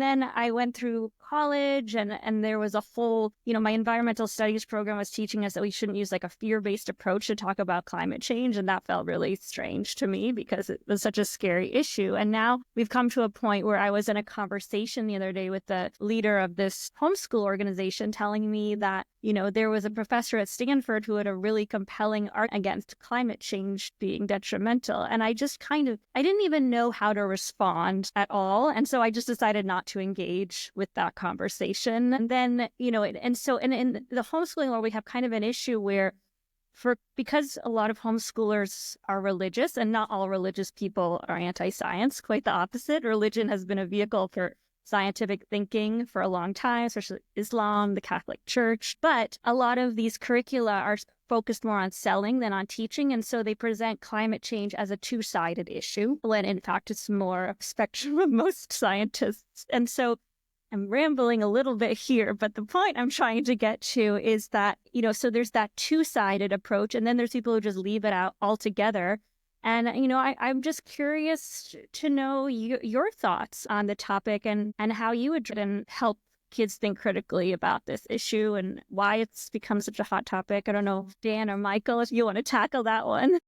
then I went through college and there was a whole, my environmental studies program was teaching us that we shouldn't use like a fear-based approach to talk about climate change. And that felt really strange to me because it was such a scary issue. And now we've come to a point where I was in a conversation the other day with the leader of this homeschool organization telling me that, there was a professor at Stanford who had a really compelling argument against climate change being detrimental. And I just I didn't even know how to respond at all. And so I just decided not to engage with that conversation. And then, and in the homeschooling world, we have kind of an issue where because a lot of homeschoolers are religious, and not all religious people are anti-science, quite the opposite. Religion has been a vehicle for scientific thinking for a long time, especially Islam, the Catholic Church. But a lot of these curricula are focused more on selling than on teaching. And so they present climate change as a two-sided issue, when in fact it's more a spectrum of most scientists. And so I'm rambling a little bit here, but the point I'm trying to get to is that, so there's that two-sided approach, and then there's people who just leave it out altogether. And, I'm just curious to know your thoughts on the topic and how you would help kids think critically about this issue and why it's become such a hot topic. I don't know, Dan or Michael, if you want to tackle that one.